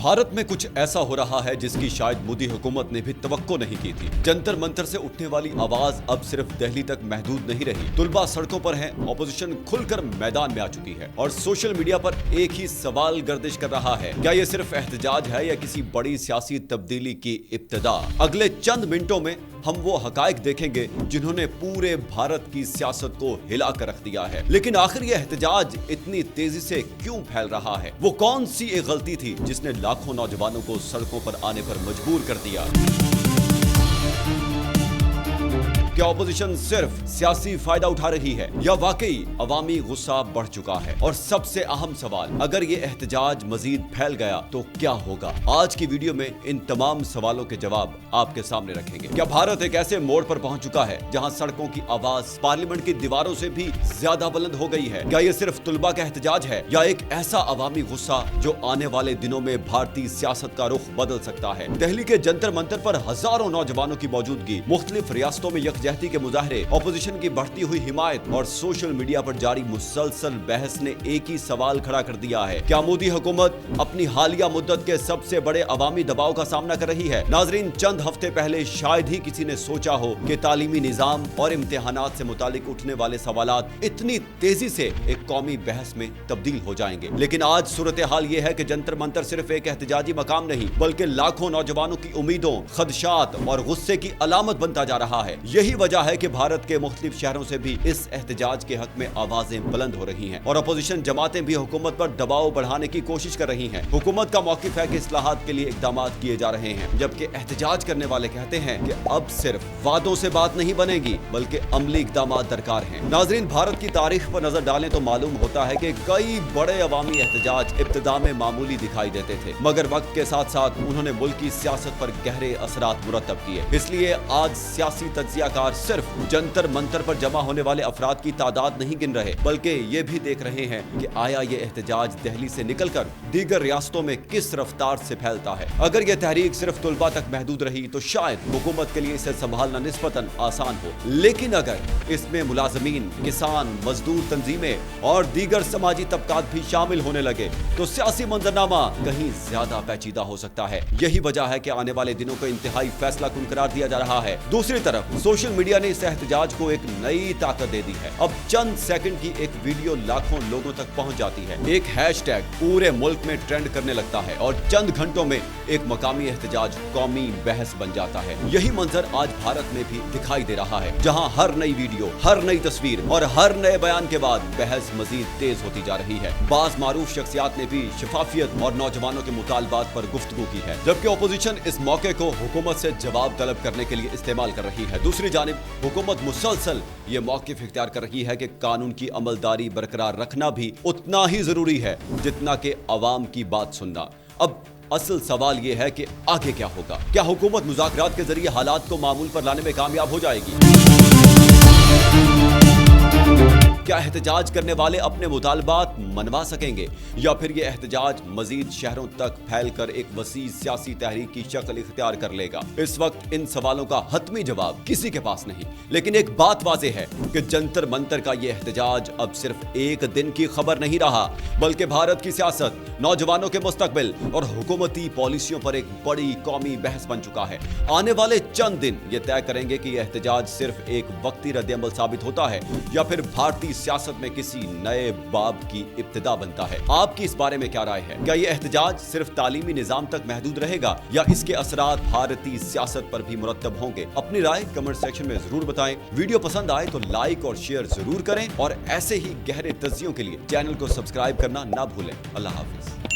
भारत में कुछ ऐसा हो रहा है जिसकी शायद मोदी हुकूमत ने भी तवक्को नहीं की थी। जंतर मंतर से उठने वाली आवाज अब सिर्फ दिल्ली तक महदूद नहीं रही। तुलबा सड़कों पर है, ऑपोजिशन खुलकर मैदान में आ चुकी है और सोशल मीडिया पर एक ही सवाल गर्दिश कर रहा है, क्या ये सिर्फ एहतजाज है या किसी बड़ी सियासी तब्दीली की इब्तिदा? अगले चंद मिनटों में हम वो हकायक देखेंगे जिन्होंने पूरे भारत की सियासत को हिला कर रख दिया है। लेकिन आखिर ये एहतजाज इतनी तेजी से क्यों फैल रहा है? वो कौन सी एक गलती थी जिसने लाखों नौजवानों को सड़कों पर आने पर मजबूर कर दिया? क्या ऑपोजिशन सिर्फ सियासी फायदा उठा रही है या वाकई अवामी गुस्सा बढ़ चुका है? और सबसे अहम सवाल, अगर ये एहतजाज मजीद फैल गया तो क्या होगा? आज की वीडियो में इन तमाम सवालों के जवाब आपके सामने रखेंगे। क्या भारत एक ऐसे मोड़ पर पहुंच चुका है जहां सड़कों की आवाज पार्लियामेंट की दीवारों से भी ज्यादा बुलंद हो गई है? क्या ये सिर्फ तुलबा का एहतजाज है या एक ऐसा अवामी गुस्सा जो आने वाले दिनों में भारतीय सियासत का रुख बदल सकता है? दिल्ली के जंतर मंतर पर हजारों नौजवानों की मौजूदगी, मुख्तलिफ रियासतों में यकजहती के मुजाहरे, ऑपोजिशन की बढ़ती हुई हिमायत और सोशल मीडिया पर जारी मुसलसल बहस ने एक ही सवाल खड़ा कर दिया है, क्या मोदी हुकूमत अपनी हालिया मुद्दत के सबसे बड़े अवामी दबाव का सामना कर रही है? नाजरीन, चंद हफ्ते पहले शायद ही किसी ने सोचा हो कि तालीमी निजाम और इम्तिहानात से मुतालिक उठने वाले सवालात इतनी तेजी से एक कौमी बहस में तब्दील हो जाएंगे। लेकिन आज सूरत हाल ये है कि जंतर मंतर सिर्फ एक एहतजाजी मकाम नहीं बल्कि लाखों नौजवानों की उम्मीदों, खदशात और गुस्से की अलामत बनता जा रहा है। यही वजह है कि भारत के मुख्तलिफ शहरों से भी इस एहतजाज के हक में आवाजें बुलंद हो रही हैं और अपोजिशन जमातें भी हुकूमत पर दबाव बढ़ाने की कोशिश कर रही हैं। हुकूमत का मौकिफ है कि इस्लाहात के लिए इकदाम किए जा रहे हैं, जबकि एहतजाज करने वाले कहते हैं कि अब सिर्फ वादों से बात नहीं बनेगी बल्कि अमली इकदाम दरकार हैं। नाजरीन, भारत की तारीख पर नजर डालें तो मालूम होता है कि कई बड़े अवामी एहतजाज इब्तिदा में मामूली दिखाई देते थे, मगर वक्त के साथ साथ उन्होंने मुल्क की सियासत पर गहरे असरात मुरतब किए। इसलिए आज सियासी तज्जियाकार सिर्फ जंतर मंतर पर जमा होने वाले अफराद की तादाद नहीं गिन रहे बल्कि ये भी देख रहे हैं कि आया ये एहतजाज दिल्ली से निकलकर दीगर रियासतों में किस रफ्तार से फैलता है। अगर ये तहरीक सिर्फ तुलबा तक महदूद रही तो शायद हुकूमत के लिए इसे संभालना निस्बतन आसान हो, लेकिन अगर इसमें मुलाजमीन, किसान, मजदूर तंजीमें और दीगर समाजी तबकात भी शामिल होने लगे तो सियासी मंजरनामा कहीं ज्यादा पेचीदा हो सकता है। यही वजह है कि आने वाले दिनों को इंतहाई फैसला कुन करार दिया जा रहा है। दूसरी तरफ सोशल मीडिया ने इस एहतजाज को एक नई ताकत दे दी है। अब चंद सेकंड की एक वीडियो लाखों लोगों तक पहुंच जाती है, एक हैशटैग पूरे मुल्क में ट्रेंड करने लगता है और चंद घंटों में एक मकामी एहतजाज कौमी बहस बन जाता है। यही मंजर आज भारत में भी दिखाई दे रहा है, जहां हर नई वीडियो, हर नई तस्वीर और हर नए बयान के बाद बहस मजीद तेज होती जा रही है। बाज मारूफ शख्सियात ने भी शफाफियत और नौजवानों के मुतालबात पर गुफ्तगू की है, जबकि ऑपोजिशन इस मौके को हुकूमत से जवाब तलब करने के लिए इस्तेमाल कर रही है। दूसरी जानिब हुकूमत मुसलसल ये मौक़िफ़ इख्तियार कर रही है कि कानून की अमलदारी बरकरार रखना भी उतना ही जरूरी है जितना कि अवाम की बात सुनना। अब असल सवाल ये है कि आगे क्या होगा? क्या हुकूमत मुज़ाकरात के जरिए हालात को मामूल पर लाने में कामयाब हो जाएगी? क्या एहतजाज करने वाले अपने मुतालबात मनवा सकेंगे या फिर ये एहतजाज मजीद शहरों तक फैलकर एक वसी सियासी तहरीक की शक्ल इख्तियार कर लेगा? इस वक्त इन सवालों का हतमी जवाब किसी के पास नहीं, लेकिन एक बात वाज़ेह है कि जंतर मंतर का ये एहतजाज अब सिर्फ एक दिन की खबर नहीं रहा बल्कि भारत की सियासत, नौजवानों के मुस्तकबिल और हुकूमती पॉलिसियों पर एक बड़ी कौमी बहस बन चुका है। आने वाले चंद दिन ये तय करेंगे कि यह एहतजाज सिर्फ एक वक्ती रद्द-ए-अमल साबित होता है या फिर भारतीय सियासत में किसी नए बाब की इब्तिदा बनता है। आपकी इस बारे में क्या राय है? क्या यह एहतजाज सिर्फ तालीमी निजाम तक महदूद रहेगा या इसके असरात भारतीय सियासत पर भी मुरतब होंगे? अपनी राय कमेंट सेक्शन में जरूर बताएं। वीडियो पसंद आए तो लाइक और शेयर जरूर करें और ऐसे ही गहरे तज्जियों के लिए चैनल को सब्सक्राइब करना ना भूलें। अल्लाह हाफिज।